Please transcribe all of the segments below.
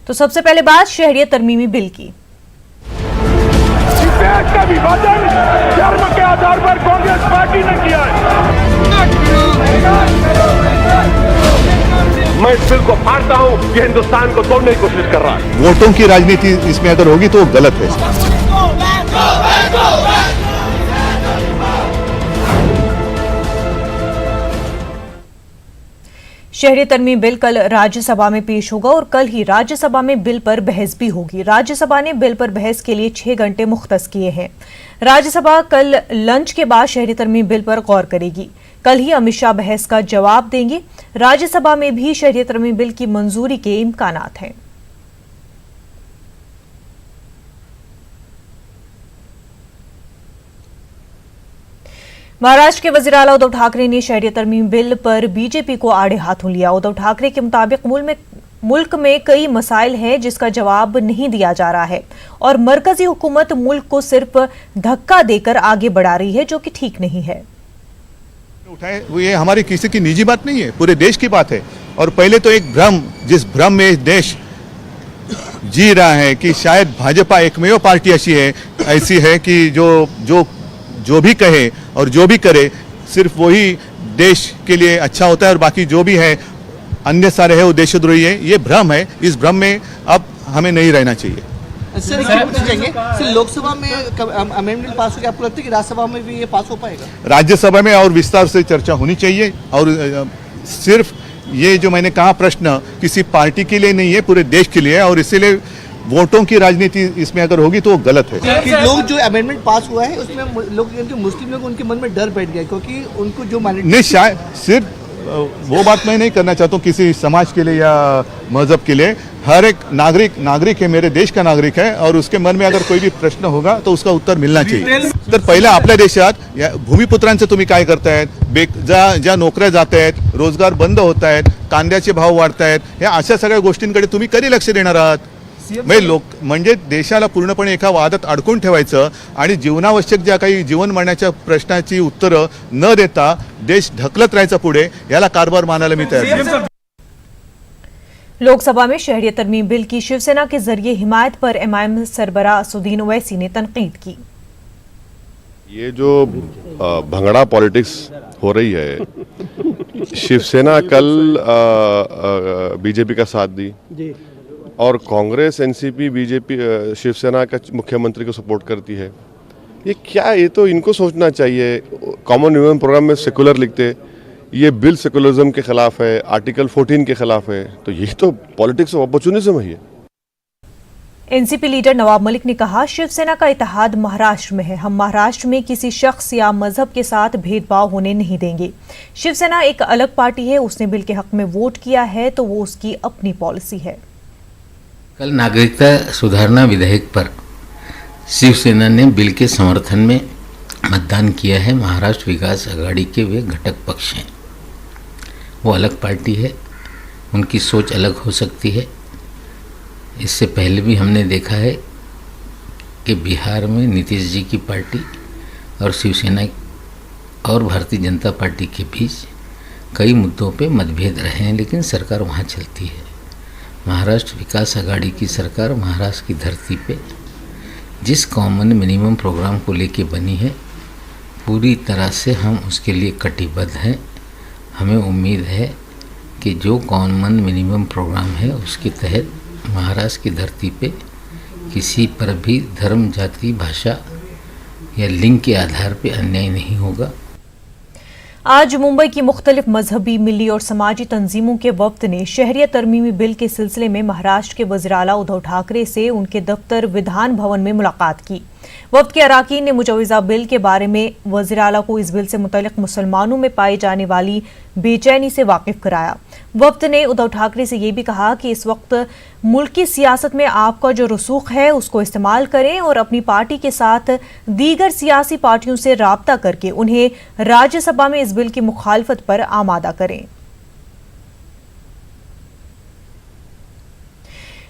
तो सबसे पहले बात शहरियत तरमीमी बिल की। देश का विभाजन धर्म के आधार पर कांग्रेस पार्टी ने किया है। मैं इस बिल को फाड़ता हूं, ये हिंदुस्तान को तोड़ने की कोशिश कर रहा है। वोटों की राजनीति इसमें अगर होगी तो वो गलत है। शहरियत तरमीमी बिल कल राज्यसभा में पेश होगा और कल ही राज्यसभा में बिल पर बहस भी होगी। राज्यसभा ने बिल पर बहस के लिए 6 घंटे मुख्तस किए हैं। राज्यसभा कल लंच के बाद शहरियत तरमीमी बिल पर गौर करेगी। कल ही अमित शाह बहस का जवाब देंगे। राज्यसभा में भी शहरियत तरमीमी बिल की मंजूरी के इम्कानात हैं। महाराष्ट्र के वजीर आला उद्धव ठाकरे ने शहरियत तरमीमी बिल पर बीजेपी को आड़े हाथों लिया। उद्धव ठाकरे के मुताबिक मुल्क में कई मसाइल हैं जिसका जवाब नहीं दिया जा रहा है और मरकजी हुकूमत मुल्क को सिर्फ धक्का देकर आगे बढ़ा रही है, जो कि ठीक नहीं है। उठाए ये हमारी किसी की निजी बात नहीं है, पूरे देश की बात है। और पहले तो एक भ्रम, जिस भ्रम में देश जी रहा है कि शायद भाजपा एकमेव पार्टी ऐसी है कि जो भी कहे और जो भी करे सिर्फ वही देश के लिए अच्छा होता है और बाकी जो भी है अन्य सारे है वो देशद्रोही है। ये भ्रम है, इस भ्रम में अब हमें नहीं रहना चाहिए। सर, लोकसभा में अमेंडमेंट पास हो गया, आपको लगता है कि राज्यसभा में भी ये पास हो पाएगा? राज्यसभा में और विस्तार से चर्चा होनी चाहिए और सिर्फ ये जो मैंने कहा प्रश्न किसी पार्टी के लिए नहीं है, पूरे देश के लिए है और इसीलिए वोटों की राजनीति इसमें अगर होगी तो वो गलत है। कि लोग जो अमेंडमेंट पास हुआ है उसमें लोग मुस्लिम लोग उनके मन में डर बैठ गया क्योंकि उनको जो नहीं, शायद सिर्फ वो बात मैं नहीं करना चाहता हूँ किसी समाज के लिए या मजहब के लिए। हर एक नागरिक है, मेरे देश का नागरिक है और उसके मन में अगर कोई भी प्रश्न होगा तो उसका उत्तर मिलना चाहिए। तर पहिला आपल्या देशात भूमिपुत्रांचं तुम्ही काय करतायत, ज्या नोकऱ्या जात आहेत, रोजगार बंद होत आहेत, कांद्याचे भाव वाढत आहेत, या अशा सगळ्या गोष्टींकडे तुम्ही कधी लक्ष देणार आहात? म्हणजे देशाला पूर्णपणे एका वादात अडकून ठेवायचं आणि जीवनावश्यक ज्या काही जीवन मरणाच्या प्रश्नाची उत्तरं न देता देश ढकलत राहायचा पुढे, याला कारभार मानायला मी तयार आहे। लोकसभा में शहरियत तरमीमी बिल की शिवसेना के जरिए हिमायत पर एमआईएम सरबराह असदुद्दीन ओवैसी ने तनकीद की। ये जो भंगड़ा पॉलिटिक्स हो रही है, शिवसेना कल बीजेपी का साथ दी और कांग्रेस, एनसीपी, बीजेपी, शिवसेना का मुख्यमंत्री को सपोर्ट करती है। ये क्या, ये तो इनको सोचना चाहिए। कॉमन मिनिमम प्रोग्राम में सेकुलर लिखते, ये बिल सेकुलरिज्म के खिलाफ है, आर्टिकल 14 के खिलाफ है, तो ये तो पॉलिटिक्स ऑफ अपॉर्चुनिज्म है। एनसीपी लीडर नवाब मलिक ने कहा, शिवसेना का इत्तेहाद महाराष्ट्र में है। हम महाराष्ट्र में किसी शख्स या मजहब के साथ भेदभाव होने नहीं देंगे। शिवसेना एक अलग पार्टी है, उसने बिल के हक में वोट किया है तो वो उसकी अपनी पॉलिसी है। कल नागरिकता सुधारना विधेयक पर शिवसेना ने बिल के समर्थन में मतदान किया है। महाराष्ट्र विकास आघाड़ी के वे घटक पक्ष हैं, वो अलग पार्टी है, उनकी सोच अलग हो सकती है। इससे पहले भी हमने देखा है कि बिहार में नीतीश जी की पार्टी और शिवसेना और भारतीय जनता पार्टी के बीच कई मुद्दों पे मतभेद रहे हैं, लेकिन सरकार वहाँ चलती है। महाराष्ट्र विकास आघाड़ी की सरकार महाराष्ट्र की धरती पे जिस कॉमन मिनिमम प्रोग्राम को लेके बनी है, पूरी तरह से हम उसके लिए कटिबद्ध हैं। हमें उम्मीद है कि जो कॉमन मिनिमम प्रोग्राम है उसके तहत महाराष्ट्र की धरती पे किसी पर भी धर्म, जाति, भाषा या लिंग के आधार पे अन्याय नहीं होगा। आज मुंबई की मुख्तलिफ मजहबी, मिली और समाजी तंजीमों के वफ्द ने शहरियत तरमीमी बिल के सिलसिले में महाराष्ट्र के वज़ीर आला उद्धव ठाकरे से उनके दफ्तर विधान भवन में मुलाकात की। वफ्द के अराकीन ने मुजवजा बिल के बारे में वज़ीर आला को इस बिल से मुतल्लिक मुसलमानों में पाई जाने वाली बेचैनी से वाकिफ कराया। वफ्द ने उद्धव ठाकरे से ये भी कहा कि इस वक्त मुल्क की सियासत में आपका जो रसूख है उसको इस्तेमाल करें और अपनी पार्टी के साथ दीगर सियासी पार्टियों से राब्ता करके उन्हें राज्यसभा में इस बिल की मुखालफत पर आमादा करें।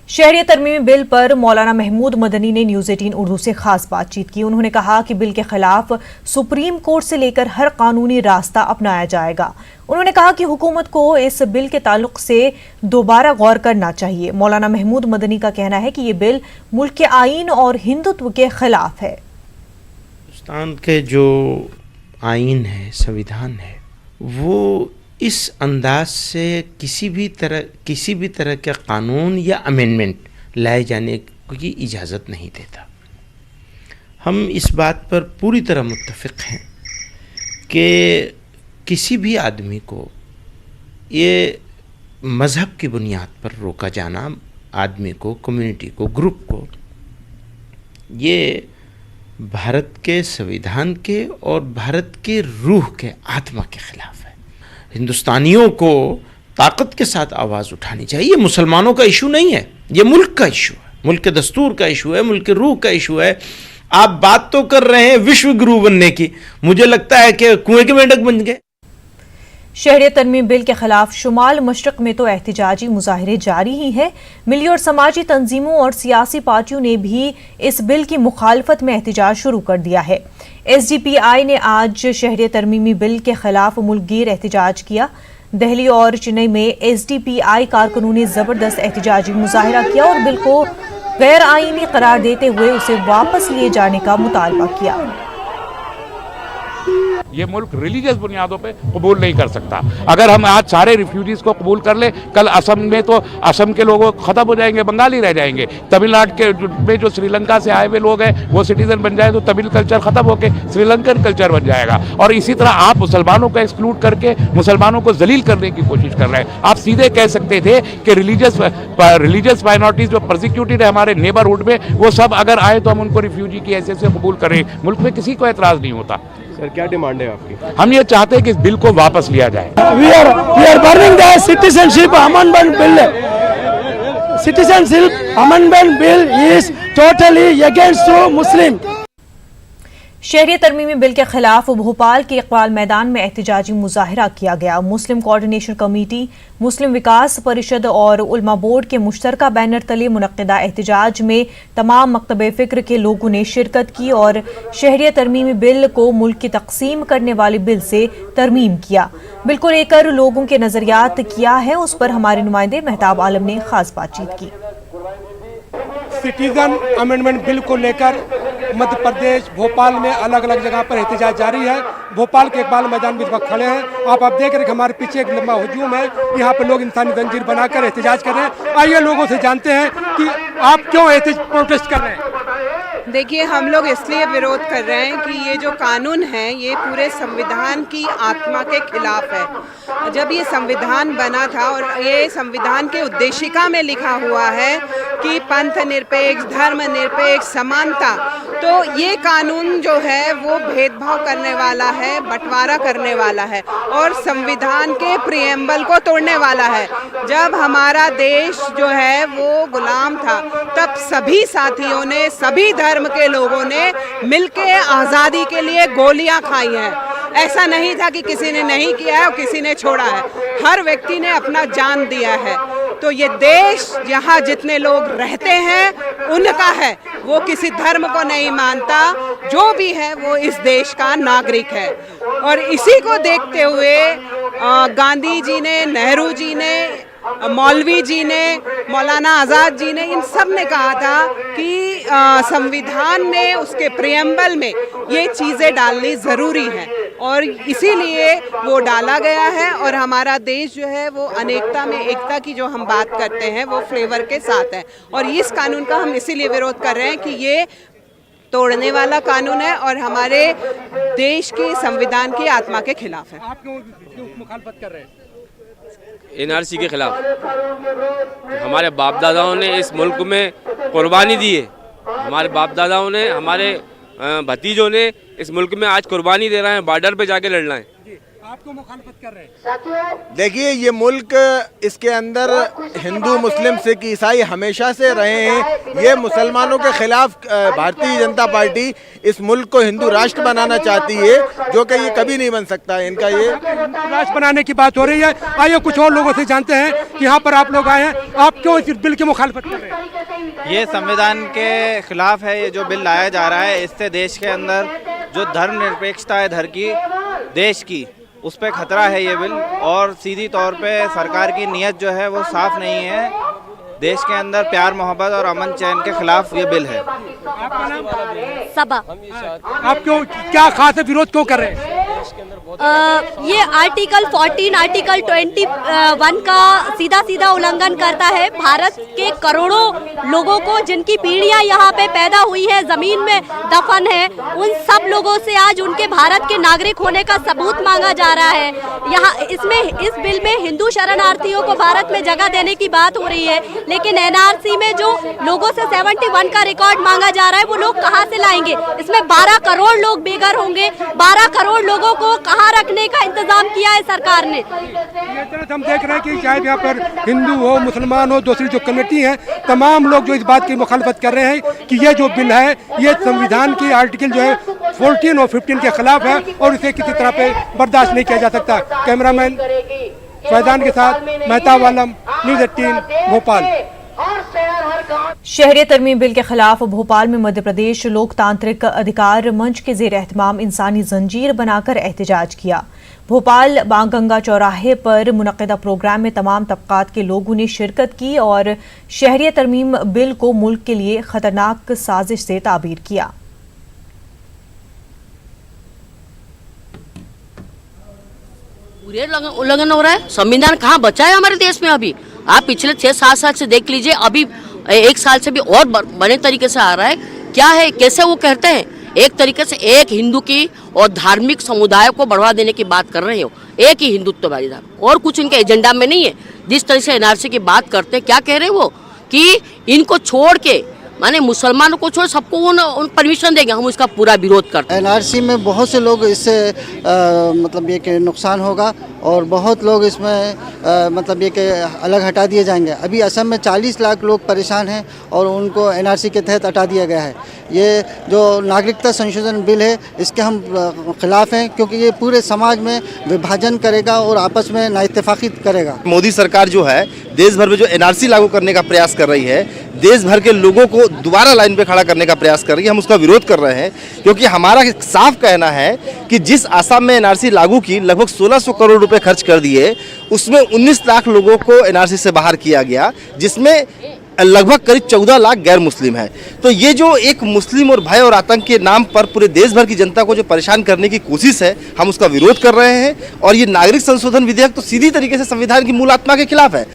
शहरियत तरमीमी बिल पर मौलाना महमूद मदनी ने न्यूज़ 18 उर्दू से खास बातचीत की। उन्होंने कहा कि बिल के खिलाफ सुप्रीम कोर्ट से लेकर हर कानूनी रास्ता अपनाया जाएगा। उन्होंने कहा कि हुकूमत को इस बिल के ताल्लुक से दोबारा गौर करना चाहिए। मौलाना महमूद मदनी का कहना है कि ये बिल मुल्क के आईन और हिंदुत्व के खिलाफ है। हिंदुस्तान के जो आईन है, संविधान है, वो इस अंदाज से किसी भी तरह के कानून या अमेंडमेंट लाए जाने की इजाज़त नहीं देता। हम इस बात पर पूरी तरह मुत्तफ़िक़ हैं कि किसी भी आदमी को ये मज़हब की बुनियाद पर रोका जाना, आदमी को, कम्युनिटी को, ग्रुप को, ये भारत के संविधान के और भारत के रूह के, आत्मा के खिलाफ है। हिंदुस्तानियों को ताकत के साथ आवाज़ उठानी चाहिए। ये मुसलमानों का इशू नहीं है, ये मुल्क का इशू है, मुल्क के दस्तूर का इशू है, मुल्क के रूह का इशू है। आप बात तो कर रहे हैं विश्व गुरु बनने की, मुझे लगता है कि कुएं के मेंढक बन गए। शहरियत तरमीम बिल के खिलाफ शुमाल मशरक में तो एहतजाजी मुजाहरे जारी ही है। मिली और समाजी तंजीमों और सियासी पार्टियों ने भी इस बिल की मुखालफत में एहतजाज शुरू कर दिया है। SDPI ने आज शहरियत तरमीमी बिल के खिलाफ मुल्कगीर एहतजाज किया। दिल्ली और चेन्नई में SDPI कारकुनों ने जबरदस्त एहतजाजी मुजाहरा किया और बिल को गैर आईनी करार देते हुए उसे वापस लिए जाने का मुतालबा किया। ये मुल्क रिलीजियस बुनियादों पे कबूल नहीं कर सकता। अगर हम आज सारे रिफ्यूजीज को कबूल कर ले, कल असम में तो असम के लोग खत्म हो जाएंगे, बंगाली रह जाएंगे। तमिलनाडु के में जो श्रीलंका से आए हुए लोग हैं वो सिटीजन बन जाए तो तमिल कल्चर खत्म होकर श्रीलंकन कल्चर बन जाएगा। और इसी तरह आप मुसलमानों को एक्सक्लूड करके मुसलमानों को जलील करने की कोशिश कर रहे हैं। आप सीधे कह सकते थे कि रिलीजियस माइनॉरिटीज जो प्रोसिक्यूटेड है हमारे नेबरहुड में, वो सब अगर आए तो हम उनको रिफ्यूजी की हैसियत से कबूल करें। मुल्क में किसी को एतराज नहीं होता। सर क्या डिमांड है आपकी? हम ये चाहते हैं कि इस बिल को वापस लिया जाए। We are burning the citizenship amendment bill. Citizenship amendment bill is totally against to Muslim. शहरियत तरमीमी बिल के खिलाफ भोपाल के इकबाल मैदान में एहतजाजी मुजाहरा किया गया। मुस्लिम कोऑर्डिनेशन कमेटी, मुस्लिम विकास परिषद और उलमा बोर्ड के मुश्तरका बैनर तले मुनक्किदा एहतजाज में तमाम मकतब फ़िक्र के लोगों ने शिरकत की और शहरियत तरमीमी बिल को मुल्क की तकसीम करने वाले बिल से तरमीम किया। बिल को लेकर लोगों के नजरियात क्या है, उस पर हमारे नुमाइंदे मेहताब आलम ने खास बातचीत की। सिटीजन अमेंडमेंट बिल को लेकर मध्य प्रदेश भोपाल में अलग अलग जगह पर एहतजाज जारी है। भोपाल के इकबाल मैदान में इस वक्त खड़े हैं। आप देख रहे हैं कि हमारे पीछे एक लंबा हुजूम है। यहाँ पे लोग इंसानी जंजीर बनाकर एहतजाज कर रहे हैं। आइए लोगों से जानते हैं कि आप क्यों प्रोटेस्ट कर रहे हैं। देखिए, हम लोग इसलिए विरोध कर रहे हैं कि ये जो कानून है ये पूरे संविधान की आत्मा के खिलाफ है। जब ये संविधान बना था और ये संविधान के उद्देशिका में लिखा हुआ है कि पंथ निरपेक्ष, धर्म निरपेक्ष, समानता, तो ये कानून जो है वो भेदभाव करने वाला है, बंटवारा करने वाला है और संविधान के प्रिएम्बल को तोड़ने वाला है। जब हमारा देश जो है वो गुलाम था तब सभी साथियों ने, सभी धर्म के लोगों ने मिलके आज़ादी के लिए गोलियां खाई हैं। ऐसा नहीं था कि किसी ने नहीं किया है और किसी ने छोड़ा है, हर व्यक्ति ने अपना जान दिया है। तो ये देश यहाँ जितने लोग रहते हैं उनका है, वो किसी धर्म को नहीं मानता, जो भी है वो इस देश का नागरिक है। और इसी को देखते हुए गांधी जी ने, नेहरू जी ने, मौलवी जी ने, मौलाना आज़ाद जी ने, इन सब ने कहा था कि संविधान में, उसके प्रिएम्बल में ये चीज़ें डालनी ज़रूरी हैं और इसीलिए वो डाला गया है। और हमारा देश जो है वो अनेकता में एकता की जो हम बात करते हैं वो फ्लेवर के साथ है। और इस कानून का हम इसीलिए विरोध कर रहे हैं कि ये तोड़ने वाला कानून है और हमारे देश के संविधान की आत्मा के खिलाफ है। आप क्यों मुखालफत कर रहे हैं? NRC के खिलाफ। हमारे बाप दादाओं ने इस मुल्क में कुर्बानी दी है। हमारे बाप दादाओं ने, हमारे भतीजों ने इस मुल्क में आज कुर्बानी दे रहे हैं, बॉर्डर पे जाके लड़ रहे हैं। आप क्यों मुखालफत कर रहे हैं? देखिए, ये मुल्क, इसके अंदर हिंदू, मुस्लिम, सिख, ईसाई हमेशा से रहे हैं। ये मुसलमानों के खिलाफ भारतीय जनता पार्टी इस मुल्क को हिंदू राष्ट्र बनाना चाहती है, जो कि ये कभी नहीं बन सकता। इनका ये राष्ट्र बनाने की बात हो रही है। आइए कुछ और लोगों से जानते हैं कि यहाँ पर आप लोग आए हैं, आप क्यों इस बिल की मुखालफत कर रहे हैं? ये संविधान के खिलाफ है। ये जो बिल लाया जा रहा है, इससे देश के अंदर जो धर्मनिरपेक्षता है देश की, उस पर खतरा है ये बिल। और सीधी तौर पे सरकार की नीयत जो है वो साफ नहीं है। देश के अंदर प्यार, मोहब्बत और अमन चैन के खिलाफ ये बिल है। आपका नाम? सबा। आप क्यों, क्या खास विरोध क्यों कर रहे हैं? ये आर्टिकल 14, आर्टिकल 21 का सीधा उल्लंघन करता है। भारत के करोड़ों लोगों को, जिनकी पीढ़ियां यहाँ पे पैदा हुई है, जमीन में दफन है, उन सब लोगों से आज उनके भारत के नागरिक होने का सबूत मांगा जा रहा है। यहाँ इस बिल में हिंदू शरणार्थियों को भारत में जगह देने की बात हो रही है, लेकिन एनआरसी में जो लोगों से 71 का रिकॉर्ड मांगा जा रहा है, वो लोग कहाँ से लाएंगे? इसमें 12 करोड़ लोग बेघर होंगे। 12 करोड़ लोगों को कहाँ रखने का इंतजाम किया है सरकार ने? हम देख रहे हैं कि चाहे यहाँ पर हिंदू हो, मुसलमान हो, दूसरी जो कमेटी है, तमाम लोग जो इस बात की मुखालफत कर रहे हैं कि ये जो बिल है, ये संविधान की आर्टिकल जो है 14 और 15 के खिलाफ है और इसे किसी तरह पे बर्दाश्त नहीं किया जा सकता। कैमरामैन फैजान के साथ मेहताब आलम, न्यूज़ 18 भोपाल। शहरियत तरमीम बिल के खिलाफ भोपाल में मध्य प्रदेश लोकतांत्रिक अधिकार मंच के जेर एहतमाम इंसानी जंजीर बनाकर एहतजाज किया। भोपाल बांगगंगा चौराहे पर मुनक्किदा प्रोग्राम में तमाम तबकात के लोगों ने शिरकत की और शहरियत तरमीम बिल को मुल्क के लिए खतरनाक साजिश से ताबीर किया। उल्लंघन हो रहा है। संविधान कहाँ बचा है हमारे देश में? अभी आप पिछले 6-7 साल से देख लीजिए, अभी 1 साल से भी और बड़े तरीके से आ रहा है। क्या है, कैसे वो कहते हैं, एक तरीके से एक हिंदू की और धार्मिक समुदाय को बढ़ावा देने की बात कर रहे हो। एक ही हिंदुत्ववादी धर्म, और कुछ इनके एजेंडा में नहीं है। जिस तरह से एनआरसी की बात करते हैं, क्या कह रहे हैं वो कि इनको छोड़ के, माने मुसलमानों को छोड़ सबको उन परमिशन देंगे। हम उसका पूरा विरोध करते हैं। एनआरसी में बहुत से लोग इससे मतलब ये कि नुकसान होगा और बहुत लोग इसमें मतलब ये कि अलग हटा दिए जाएंगे। अभी असम में 40 लाख लोग परेशान हैं और उनको एनआरसी के तहत हटा दिया गया है। ये जो नागरिकता संशोधन बिल है, इसके हम खिलाफ हैं, क्योंकि ये पूरे समाज में विभाजन करेगा और आपस में नाइत्तेफाकी करेगा। मोदी सरकार जो है देश भर में जो एनआरसी लागू करने का प्रयास कर रही है, देश भर के लोगों को दोबारा लाइन पे खड़ा करने का प्रयास कर रही है। हम उसका विरोध कर रहे हैं, क्योंकि हमारा साफ कहना है कि जिस आसाम में एनआरसी लागू की, लगभग 1600 करोड़ रुपए खर्च कर दिए, उसमें 19 लाख लोगों को एनआरसी से बाहर किया गया, जिसमें लगभग करीब 14 लाख गैर मुस्लिम है। तो ये जो एक मुस्लिम और भय और आतंक के नाम पर पूरे देश भर की जनता को जो परेशान करने की कोशिश है, हम उसका विरोध कर रहे हैं। और ये नागरिक संशोधन विधेयक तो सीधी तरीके से संविधान की मूल आत्मा के खिलाफ है।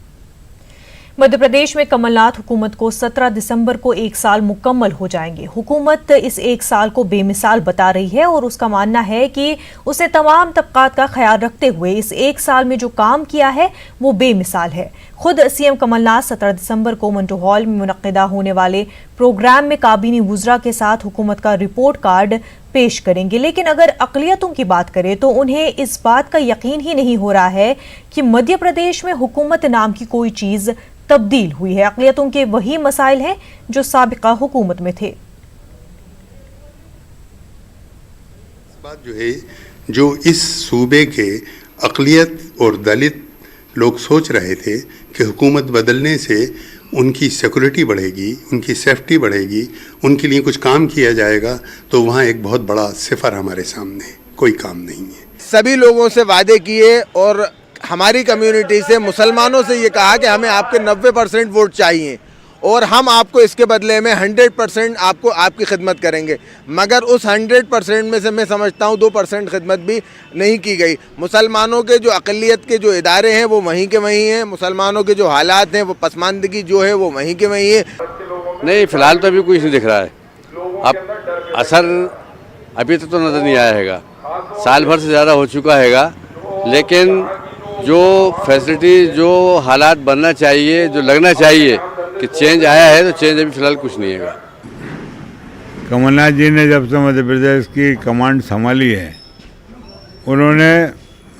मध्य प्रदेश में कमलनाथ हुकूमत को 17 दिसंबर को 1 साल मुकम्मल हो जाएंगे। हुकूमत इस 1 साल को बेमिसाल बता रही है और उसका मानना है कि उसे तमाम तबकात का ख्याल रखते हुए इस 1 साल में जो काम किया है वो बेमिसाल है। खुद सीएम कमलनाथ 17 दिसंबर को मंटो हॉल में मुनक्किदा होने वाले प्रोग्राम में काबीनी वुज़रा के साथ हुकूमत का रिपोर्ट कार्ड पेश करेंगे। लेकिन अगर अक़लियतों की बात करें तो उन्हें इस बात का यकीन ही नहीं हो रहा है कि मध्य प्रदेश में हुकूमत नाम की कोई चीज़ तब्दील हुई है। अक़लियतों के वही मसाइल हैं जो साबिका हुकूमत में थे। बात जो है, जो इस सूबे के अक़लियत और दलित लोग सोच रहे थे कि हुकूमत बदलने से उनकी सिक्योरिटी बढ़ेगी, उनकी सेफ्टी बढ़ेगी, उनके लिए कुछ काम किया जाएगा, तो वहाँ एक बहुत बड़ा सिफर हमारे सामने है, कोई काम नहीं है। सभी लोगों से वादे किए और हमारी कम्युनिटी से, मुसलमानों से ये कहा कि हमें आपके 90% वोट चाहिए और हम आपको इसके बदले में 100% आपको आपकी खिदमत करेंगे। मगर उस 100% में से मैं समझता हूँ 2% खिदमत भी नहीं की गई। मुसलमानों के जो अक़लियत के जो इदारे हैं वो वहीं के वहीं हैं, मुसलमानों के जो हालात हैं वो पसमानदगी जो है वो वहीं के वहीं है। नहीं, फ़िलहाल तो अभी कुछ नहीं दिख रहा है। अब असर अभी तो नज़र नहीं आया हैगा। साल भर से ज़्यादा हो चुका हैगा, लेकिन जो फैसिलिटी, जो हालात बनना चाहिए, जो लगना चाहिए कि चेंज आया है, तो चेंज अभी फ़िलहाल कुछ नहीं है। कमलनाथ जी ने जब से मध्य प्रदेश की कमांड संभाली है, उन्होंने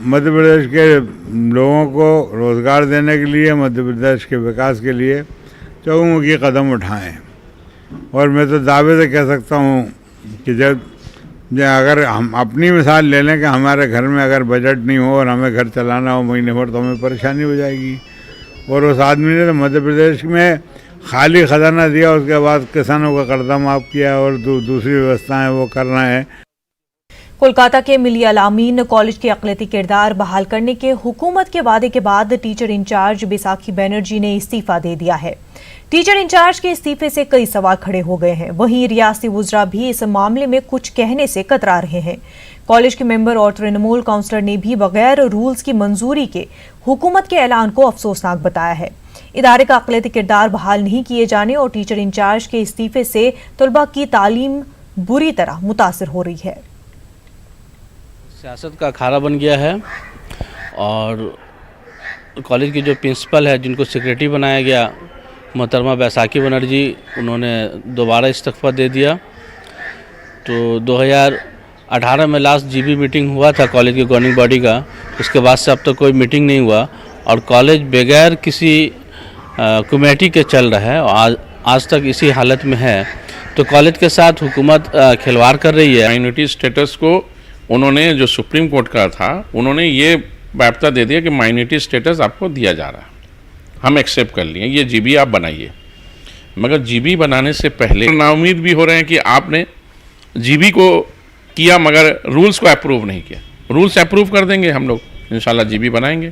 मध्य प्रदेश के लोगों को रोज़गार देने के लिए, मध्य प्रदेश के विकास के लिए चहुमुखी कदम उठाएं। और मैं तो दावे से कह सकता हूँ कि जब अगर हम अपनी मिसाल ले लें कि हमारे घर में अगर बजट नहीं हो और हमें घर चलाना हो महीने भर, तो हमें परेशानी हो जाएगी। और उस आदमी ने तो मध्य प्रदेश में खाली खजाना दिया, उसके बाद किसानों का कर्जा माफ़ किया और दूसरी व्यवस्थाएं वो कर रहे हैं। कोलकाता के मिलिया अल-अमीन कॉलेज के अक़लियती किरदार बहाल करने के हुकूमत के वादे के बाद टीचर इंचार्ज बैसाखी बनर्जी ने इस्तीफा दे दिया है। टीचर इंचार्ज के इस्तीफे से कई सवाल खड़े हो गए हैं। वहीं रियासती वुज़रा भी इस मामले में कुछ कहने से कतरा रहे हैं। कॉलेज के मेंबर और तृणमूल काउंसलर ने भी बगैर रूल्स की मंजूरी के हुकूमत के ऐलान को अफसोसनाक बताया है। इदारे का अक़लियती किरदार बहाल नहीं किए जाने और टीचर इंचार्ज के इस्तीफे से तलबा की तालीम बुरी तरह मुतासिर हो रही है। सियासत का अखाड़ा बन गया है और कॉलेज के जो प्रिंसिपल है, जिनको सेक्रेटरी बनाया गया मोहतरमा बैसाखी बनर्जी, उन्होंने दोबारा इस्तीफा दे दिया। तो 2018 में लास्ट जीबी मीटिंग हुआ था कॉलेज के गवर्निंग बॉडी का, उसके बाद से अब तक कोई मीटिंग नहीं हुआ और कॉलेज बगैर किसी कमेटी के चल रहा है और आज तक इसी हालत में है। तो कॉलेज के साथ हुकूमत खिलवाड़ कर रही है। माइनॉरिटी स्टेटस को उन्होंने, जो सुप्रीम कोर्ट का था, उन्होंने ये बाध्यता दे दिया कि माइनॉरिटी स्टेटस आपको दिया जा रहा है, हम एक्सेप्ट कर लिए, ये जीबी आप बनाइए। मगर जीबी बनाने से पहले नाउम्मीद भी हो रहे हैं कि आपने जीबी को किया मगर रूल्स को अप्रूव नहीं किया। रूल्स अप्रूव कर देंगे, हम लोग इंशाल्लाह जीबी बनाएंगे।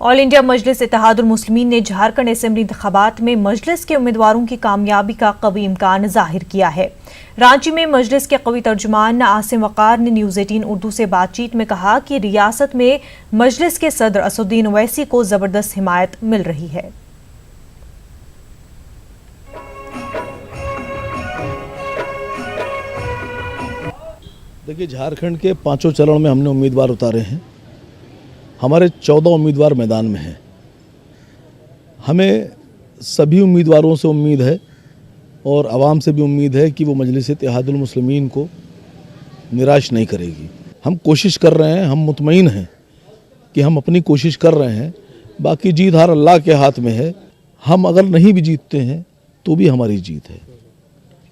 ऑल इंडिया मजलिस इत्तेहादुल मुस्लिमीन ने झारखंड असेंबली इंतखाबात में मजलिस के उम्मीदवारों की कामयाबी का कवी इम्कान जाहिर किया है। रांची में मजलिस के कवी तर्जुमान आसिम वक़ार ने न्यूज़ 18 उर्दू से बातचीत में कहा कि रियासत में मजलिस के सदर असदुद्दीन ओवैसी को जबरदस्त हिमायत मिल रही है। देखिए, झारखंड के 5 चरण में हमने उम्मीदवार उतारे हैं। हमारे 14 उम्मीदवार मैदान में हैं। हमें सभी उम्मीदवारों से उम्मीद है और आवाम से भी उम्मीद है कि वो मजलिस इत्तेहादुल मुस्लिमीन को निराश नहीं करेगी। हम कोशिश कर रहे हैं, हम मुतमईन हैं कि हम अपनी कोशिश कर रहे हैं। बाकी जीत हार अल्लाह के हाथ में है। हम अगर नहीं भी जीतते हैं तो भी हमारी जीत है,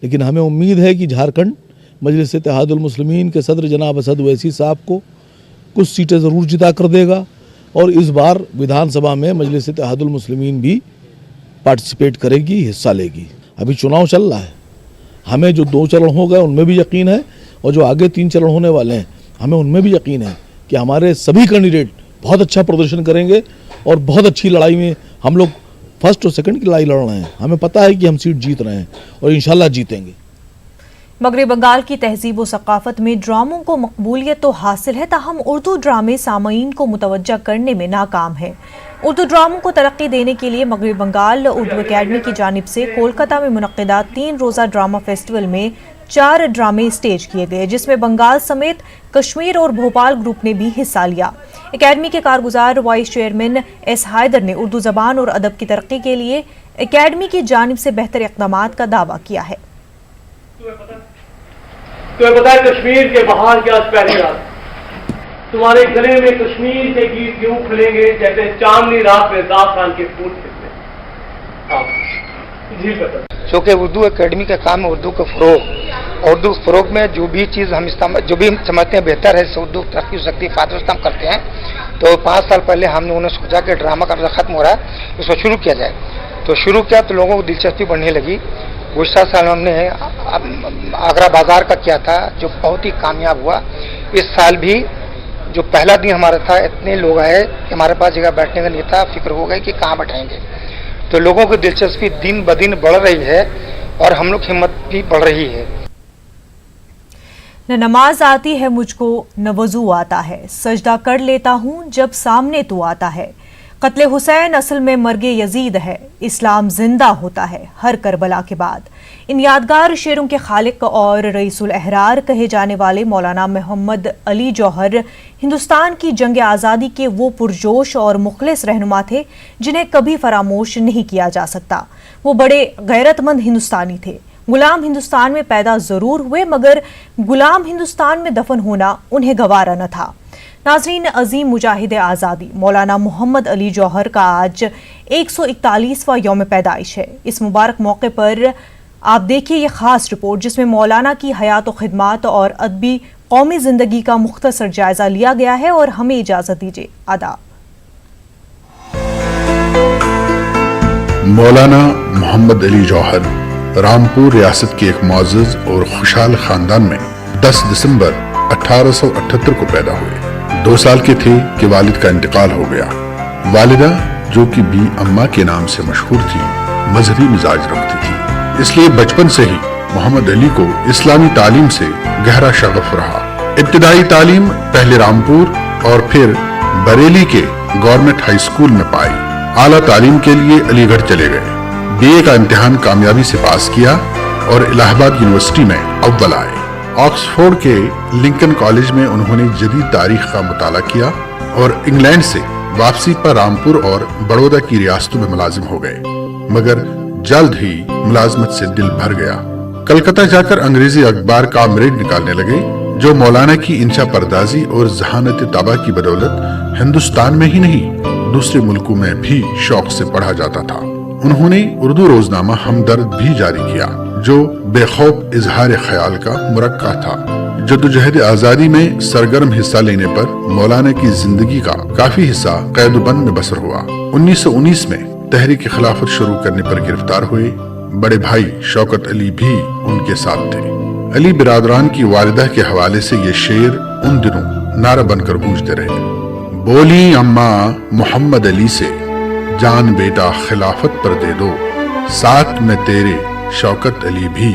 लेकिन हमें उम्मीद है कि झारखंड मजलिस इत्तेहादुल मुस्लिमीन के सदर जनाब असद ओवैसी साहब को कुछ सीटें ज़रूर जिता कर देगा और इस बार विधानसभा में मजलिस इत्तेहादुल मुस्लिमीन भी पार्टिसिपेट करेगी, हिस्सा लेगी। अभी चुनाव चल रहा है, हमें जो 2 चरण हो गए उनमें भी यकीन है और जो आगे 3 चरण होने वाले हैं हमें उनमें भी यकीन है कि हमारे सभी कैंडिडेट बहुत अच्छा प्रदर्शन करेंगे और बहुत अच्छी लड़ाई में हम लोग फर्स्ट और सेकंड की लड़ाई लड़ रहे हैं। हमें पता है कि हम सीट जीत रहे हैं और इंशाल्लाह जीतेंगे। मगरबी बंगाल की तहजीब व सकाफत में ड्रामों को मकबूलियत तो हासिल है, ताहम उर्दू ड्रामे सामईन को मुतवज्जा करने में नाकाम है। उर्दू ड्रामों को तरक्की देने के लिए मगरबी बंगाल उर्दू अकेडमी की जानिब से कोलकाता में मुनक्किदा 3 रोज़ा ड्रामा फेस्टिवल में 4 ड्रामे स्टेज किए गए, जिसमें बंगाल समेत कश्मीर और भोपाल ग्रुप ने भी हिस्सा लिया। अकेडमी के कारगुजार वाइस चेयरमैन एस हैदर ने उर्दू ज़बान और अदब की तरक्की के लिए अकेडमी की जानिब से बेहतर इक़दामात का दावा किया है। तुम्हें पता है कश्मीर के बाहर की आज पहली रात, तुम्हारे गले में कश्मीर के गीत यूं खुलेंगे जैसे चांदनी रात में ज़ाफ़रान के फूल खिलते। चूँकि उर्दू एकेडमी का काम है उर्दू का फ़रोग। उर्दू फ़रोग में जो भी चीज़ हम जो भी समझते हैं बेहतर है, उर्दू तरक्की हो सकती है, फायदा हम करते हैं। तो 5 साल पहले हमने उन्हें सोचा कि ड्रामा का ख़त्म हो रहा है, इसको शुरू किया जाए। तो शुरू किया तो लोगों को दिलचस्पी बढ़ने लगी। गुज़श्ता साल हमने आगरा बाजार का किया था जो बहुत ही कामयाब हुआ। इस साल भी जो पहला दिन हमारा था, इतने लोग आए कि हमारे पास जगह बैठने का नहीं था, फिक्र हो गई कि कहाँ बैठाएंगे। तो लोगों की दिलचस्पी दिन ब दिन बढ़ रही है और हम लोग हिम्मत भी बढ़ रही है। न नमाज आती है मुझको न वजू आता है, सजदा कर लेता हूँ जब सामने तू आता है। कत्ले हुसैन असल में मर्गे यजीद है, इस्लाम जिंदा होता है हर करबला के बाद। इन यादगार शेरों के खालिक और रईसुल अहरार कहे जाने वाले मौलाना मोहम्मद अली जौहर हिंदुस्तान की जंग आज़ादी के वो पुरजोश और मुखलिस रहनुमा थे जिन्हें कभी फरामोश नहीं किया जा सकता। वो बड़े गैरतमंद हिंदुस्तानी थे। गुलाम हिंदुस्तान में पैदा जरूर हुए मगर गुलाम हिंदुस्तान में दफन होना उन्हें गवारा न था। नाज़रीन, अजीम मुजाहिद आज़ादी मौलाना मोहम्मद अली जौहर का आज 141वां यौम पैदाइश है। इस मुबारक मौके पर आप देखिए ये खास रिपोर्ट, जिसमें मौलाना की हयात व खिदमात और अदबी कौमी जिंदगी का मुख्तसर जायजा लिया गया है। और हमें इजाजत दीजिए। आदाब। मौलाना मोहम्मद अली जौहर रामपुर रियासत के एक मुअज़्ज़ज़ और खुशहाल खानदान में 10 दिसंबर 1878 को पैदा हुए। 2 साल के थे कि वालिद का इंतकाल हो गया। वालिदा, जो कि बी अम्मा के नाम से मशहूर थी, मजहबी मिजाज रखती थी, इसलिए बचपन से ही मोहम्मद अली को इस्लामी तालीम से गहरा शगफ रहा। इब्तिदाई तालीम पहले रामपुर और फिर बरेली के गवर्नमेंट हाई स्कूल में पाई। आला तालीम के लिए अलीगढ़ चले गए। बीए का इम्तिहान कामयाबी से पास किया और इलाहाबाद यूनिवर्सिटी में अव्वल आए। ऑक्सफोर्ड के लिंकन कॉलेज में उन्होंने जदीद तारीख का मुताला किया और इंग्लैंड से वापसी पर रामपुर और बड़ौदा की रियासतों में मुलाजिम हो गए, मगर जल्द ही मुलाजमत से दिल भर गया। कलकत्ता जाकर अंग्रेजी अखबार कामरेड निकालने लगे, जो मौलाना की इंशा परदाजी और जहानत तबा की बदौलत हिंदुस्तान में ही नहीं दूसरे मुल्कों में भी शौक से पढ़ा जाता था। उन्होंने उर्दू रोजनामा हमदर्द भी जारी किया, जो बेखौफ इजहार ख्याल का मुरक्का था। जद्दोजहद आजादी में सरगर्म हिस्सा लेने पर मौलाना की जिंदगी का काफी हिस्सा कैदबंद में बसर हुआ। 1919 में तहरीक खिलाफत शुरू करने पर गिरफ्तार हुए। बड़े भाई शौकत अली भी उनके साथ थे। अली बिरादरान की वालिदा के हवाले से ये शेर उन दिनों नारा बनकर गूंजते रहे। बोली अम्मा मोहम्मद अली से, जान बेटा खिलाफत पर दे दो, साथ में तेरे शौकत अली भी,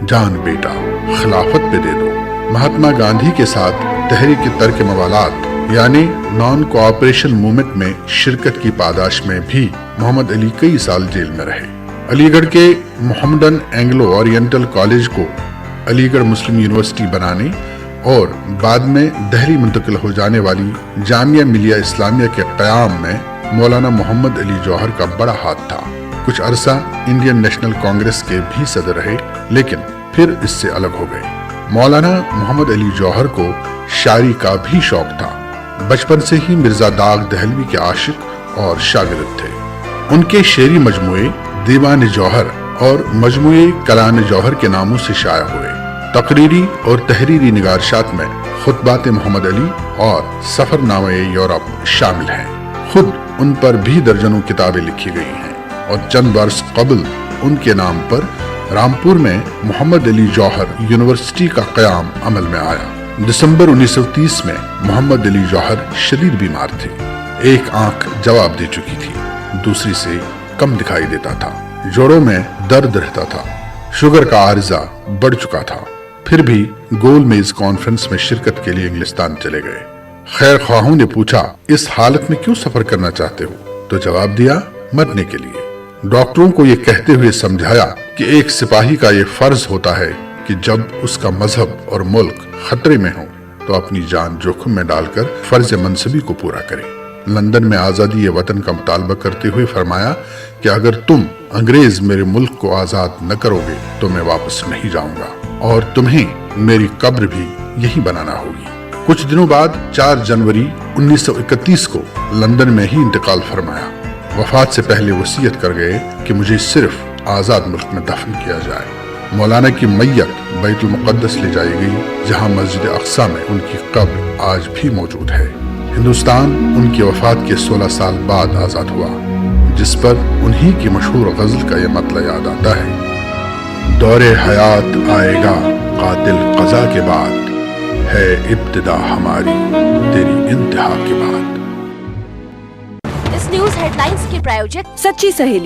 जान बेटा खिलाफत पे दे दो। महात्मा गांधी के साथ तहरीक तर्क मवालात यानी नॉन कोऑपरेशन मूवमेंट में शिरकत की पादाश में भी मोहम्मद अली कई साल जेल में रहे। अलीगढ़ के मोहम्मदन एंग्लो ओरिएंटल कॉलेज को अलीगढ़ मुस्लिम यूनिवर्सिटी बनाने और बाद में दिल्ली मुंतकिल हो जाने वाली जामिया मिलिया इस्लामिया के क़याम में मौलाना मोहम्मद अली जौहर का बड़ा हाथ था। कुछ अरसा इंडियन नेशनल कांग्रेस के भी सदर रहे, लेकिन फिर इससे अलग हो गए। मौलाना मोहम्मद अली जौहर को शायरी का भी शौक था। बचपन से ही मिर्जा दाग दहलवी के आशिक और शागिर्द थे। उनके शेरी मजमुए दीवान जौहर और मजमुए कलान जौहर के नामों से शाया हुए। तकरीरी और तहरीरी निगारशात में खुतबात मोहम्मद अली और सफरनामे यूरोप शामिल हैं। खुद उन पर भी दर्जनों किताबें लिखी गई हैं और चंद वर्ष कबल उनके नाम पर रामपुर में मोहम्मद अली जौहर यूनिवर्सिटी का क़याम अमल में आया। दिसंबर 1930 में मोहम्मद अली जौहर शदीद बीमार थे। एक आंख जवाब दे चुकी थी, दूसरी से कम दिखाई देता था। जोड़ों में दर्द रहता था। शुगर का आर्जा बढ़ चुका था। फिर भी गोल मेज कॉन्फ्रेंस में शिरकत के लिए इंग्लिस्तान चले गए। खैर ख्वाहों ने पूछा, इस हालत में क्यों सफर करना चाहते हो? तो जवाब दिया, मरने के लिए। डॉक्टरों को ये कहते हुए समझाया कि एक सिपाही का ये फर्ज होता है कि जब उसका मजहब और मुल्क खतरे में हो तो अपनी जान जोखिम में डालकर फर्ज मनसबी को पूरा करे। लंदन में आज़ादी वतन का मुतालबा करते हुए फरमाया कि अगर तुम अंग्रेज मेरे मुल्क को आज़ाद न करोगे तो मैं वापस नहीं जाऊंगा और तुम्हें मेरी कब्र भी यही बनाना होगी। कुछ दिनों बाद 4 जनवरी 1931 को लंदन में ही इंतकाल फरमाया। वफात से पहले वसीयत कर गए कि मुझे सिर्फ आज़ाद मुल्क में दफन किया जाए। मौलाना की मैयत बैतुल मुक़द्दस ले जाई गई, जहां मस्जिद अक़सा में उनकी कब्र आज भी मौजूद है। हिंदुस्तान उनकी वफात के 16 साल बाद आज़ाद हुआ, जिस पर उन्हीं की मशहूर गज़ल का यह मतलब याद आता है। दौरे हयात आएगा कातिल क़ज़ा के बाद, है इब्तिदा हमारी तेरी इंतहा के बाद। इस न्यूज़ हेडलाइंस के प्रायोजक सच्ची सहेली।